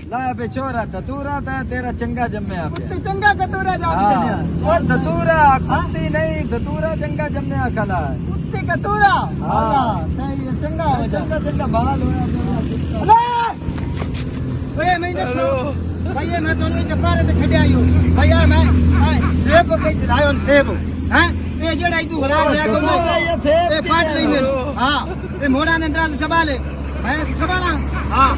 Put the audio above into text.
ला बेचोरा धतूरा था तेरा चंगा जम्मे पे कुत्ते चंगा कतूरा जाम चलिया और धतूरा कुत्ती नहीं धतूरा चंगा जम्मे खला कुत्ते कतूरा हाँ सही है चंगा हो जा चंगा चंगा बाल होया ओए मैंने भैया मैं दोनों जपारे ते छड्या आयो भैया मैं सेब के लायो सेब हैं ये जेड़ा तू हला होया को ये पाट लेने हां ये मोड़ा ने अंदर सवाल है मैं सवाल हां